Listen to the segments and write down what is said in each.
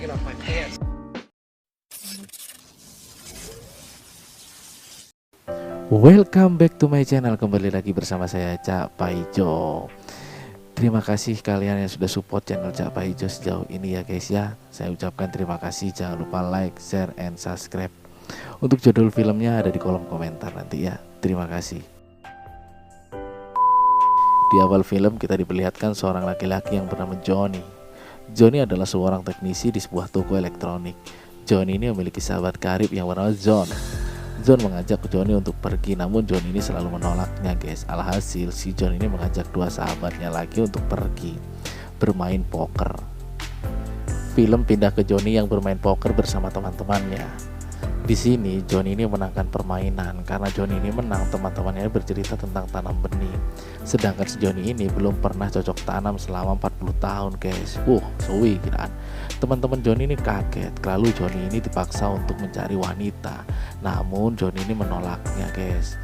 taking off my pants. Welcome back to my channel. Kembali lagi bersama saya Cak Paijo. Terima kasih kalian yang sudah support channel Cak Paijo sejauh ini ya guys ya. Saya ucapkan terima kasih. Jangan lupa like, share, and subscribe. Untuk judul filmnya ada di kolom komentar nanti ya. Terima kasih. Di awal film kita diperlihatkan seorang laki-laki yang bernama Johnny. Johnny adalah seorang teknisi di sebuah toko elektronik. Johnny ini memiliki sahabat karib yang bernama John. John mengajak Johnny untuk pergi, namun John ini selalu menolaknya guys. Alhasil si John ini mengajak dua sahabatnya lagi untuk pergi bermain poker. Film pindah ke Johnny yang bermain poker bersama teman-temannya. Di sini Johnny ini menangkan permainan. Karena Johnny ini menang, teman-temannya bercerita tentang tanam benih. Sedangkan si Johnny ini belum pernah cocok tanam selama 40 tahun guys. Suwi kiraan. Teman-teman Johnny ini kaget. Lalu Johnny ini dipaksa untuk mencari wanita. Namun Johnny ini menolaknya guys.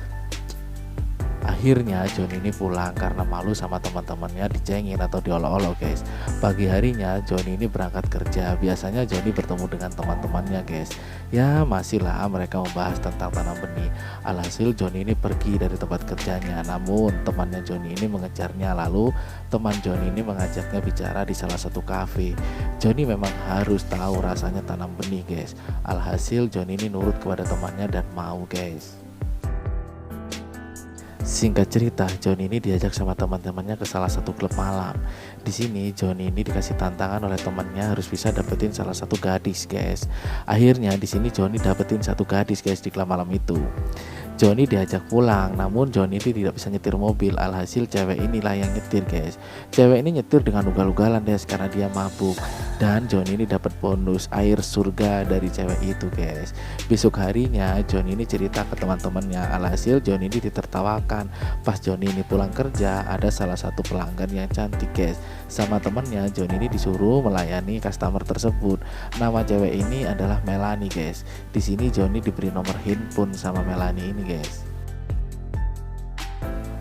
Akhirnya Johnny ini pulang karena malu sama teman-temannya dicengin atau diolok-olok guys. Pagi harinya Johnny ini berangkat kerja. Biasanya Johnny bertemu dengan teman-temannya guys. Ya masihlah mereka membahas tentang tanam benih. Alhasil Johnny ini pergi dari tempat kerjanya. Namun temannya Johnny ini mengejarnya. Lalu teman Johnny ini mengajaknya bicara di salah satu kafe. Johnny memang harus tahu rasanya tanam benih guys. Alhasil Johnny ini nurut kepada temannya dan mau guys. Singkat cerita, Johnny ini diajak sama teman-temannya ke salah satu klub malam. Di sini Johnny ini dikasih tantangan oleh temannya harus bisa dapetin salah satu gadis, guys. Akhirnya di sini Johnny dapetin satu gadis, guys, di klub malam itu. Johnny diajak pulang, namun Johnny ini tidak bisa nyetir mobil. Alhasil cewek inilah yang nyetir, guys. Cewek ini nyetir dengan ugal-ugalan, guys, karena dia mabuk. Dan Johnny ini dapat bonus air surga dari cewek itu, guys. Besok harinya Johnny ini cerita ke teman-temannya. Alhasil Johnny ini ditertawakan. Pas Johnny ini pulang kerja, ada salah satu pelanggan yang cantik, guys. Sama temannya Johnny ini disuruh melayani customer tersebut. Nama cewek ini adalah Melanie, guys. Di sini Johnny diberi nomor handphone sama Melanie ini, guys.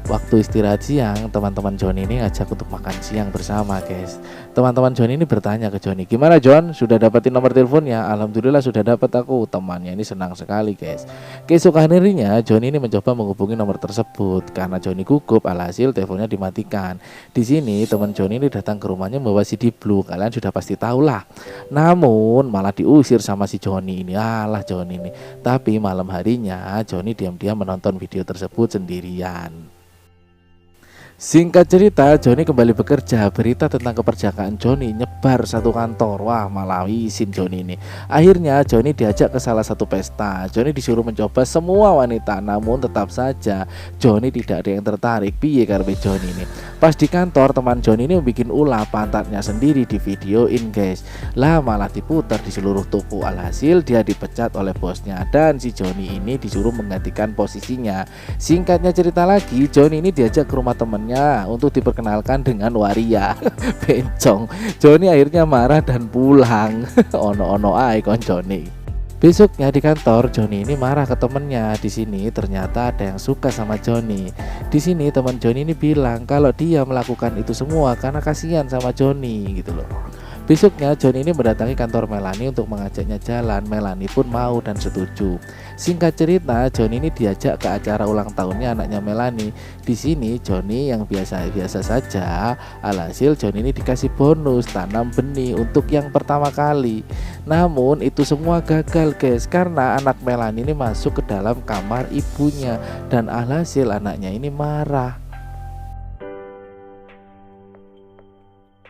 Waktu istirahat siang, teman-teman Johnny ini ngajak untuk makan siang bersama, guys. Teman-teman Johnny ini bertanya ke Johnny, "Gimana John? Sudah dapetin nomor teleponnya?" "Alhamdulillah sudah dapat aku." Temannya ini senang sekali, guys. Keesokan harinya Johnny ini mencoba menghubungi nomor tersebut. Karena Johnny gugup, alhasil teleponnya dimatikan. Di sini teman Johnny ini datang ke rumahnya membawa CD Blue. Kalian sudah pasti tahu lah. Namun malah diusir sama si Johnny ini. Alah Johnny ini. Tapi malam harinya Johnny diam-diam menonton video tersebut sendirian. Singkat cerita, Johnny kembali bekerja. Berita tentang keperjakaan Johnny nyebar satu kantor. Wah, malah wisin Johnny ini. Akhirnya Johnny diajak ke salah satu pesta. Johnny disuruh mencoba semua wanita, namun tetap saja Johnny tidak ada yang tertarik. Piye karpe Johnny ini. Pas di kantor, teman Johnny ini membuat ulah pantatnya sendiri di videoin, guys. Lah malah diputar di seluruh toko. Alhasil dia dipecat oleh bosnya dan si Johnny ini disuruh menggantikan posisinya. Singkatnya cerita lagi, Johnny ini diajak ke rumah teman untuk diperkenalkan dengan waria. Bencong. Johnny akhirnya marah dan pulang. Ono-ono ae kon Johnny. Besoknya di kantor, Johnny ini marah ke temennya. Di sini ternyata ada yang suka sama Johnny. Di sini teman Johnny ini bilang kalau dia melakukan itu semua karena kasihan sama Johnny gitu loh. Besoknya Johnny ini mendatangi kantor Melanie untuk mengajaknya jalan. Melanie pun mau dan setuju. Singkat cerita, Johnny ini diajak ke acara ulang tahunnya anaknya Melanie. Di sini Johnny yang biasa-biasa saja. Alhasil Johnny ini dikasih bonus tanam benih untuk yang pertama kali. Namun itu semua gagal, guys, karena anak Melanie ini masuk ke dalam kamar ibunya dan alhasil anaknya ini marah.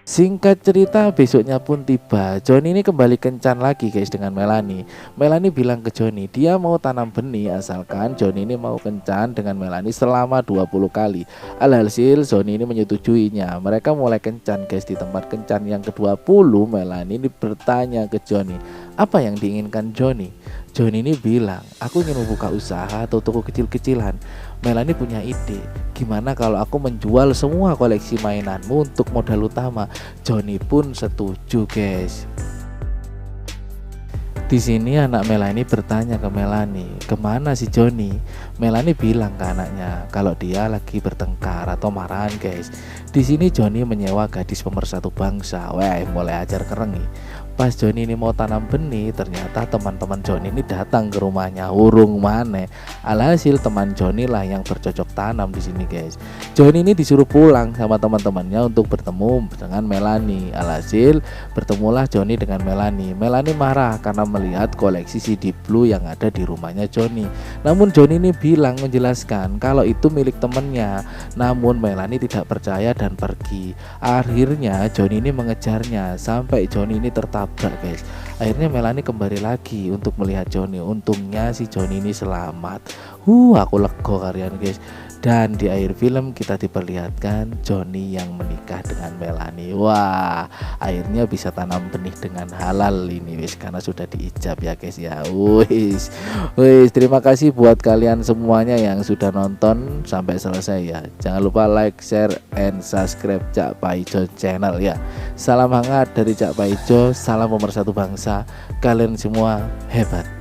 Singkat cerita, besoknya pun tiba. Johnny ini kembali kencan lagi, guys, dengan Melanie. Melanie bilang ke Johnny, dia mau tanam benih asalkan Johnny ini mau kencan dengan Melanie selama 20 kali. Alhasil Johnny ini menyetujuinya. Mereka mulai kencan, guys. Di tempat kencan yang ke-20, Melanie ini bertanya ke Johnny, apa yang diinginkan Johnny? Johnny ini bilang, aku ingin membuka usaha atau toko kecil-kecilan. Melanie punya ide, gimana kalau aku menjual semua koleksi mainanmu untuk modal utama? Johnny pun setuju, guys. Di sini anak Melanie bertanya ke Melanie, kemana si Johnny? Melanie bilang ke anaknya kalau dia lagi bertengkar atau marahan, guys. Di sini Johnny menyewa gadis pemersatu bangsa. Wah, mulai ajar kerengi. Pas Joni ini mau tanam benih, ternyata teman-teman Joni ini datang ke rumahnya, urung maneh. Alhasil teman Joni lah yang bercocok tanam di sini guys. Joni ini disuruh pulang sama teman-temannya untuk bertemu dengan Melanie. Alhasil bertemulah Joni dengan Melanie. Melanie marah karena melihat koleksi CD Blue yang ada di rumahnya Joni. Namun Joni ini bilang menjelaskan kalau itu milik temennya. Namun Melanie tidak percaya dan pergi. Akhirnya Joni ini mengejarnya sampai Joni ini tertabrak guys. Akhirnya Melanie kembali lagi untuk melihat Joni. Untungnya si Joni ini selamat. Aku lego kalian guys. Dan di akhir film kita diperlihatkan Joni yang menikah dengan Melanie. Wah, akhirnya bisa tanam benih dengan halal ini wis, karena sudah diijab ya guys ya. Wis, terima kasih buat kalian semuanya yang sudah nonton sampai selesai ya. Jangan lupa like, share, and subscribe Cak Paijo channel ya. Salam hangat dari Cak Paijo, salam pemersatu bangsa. Kalian semua hebat.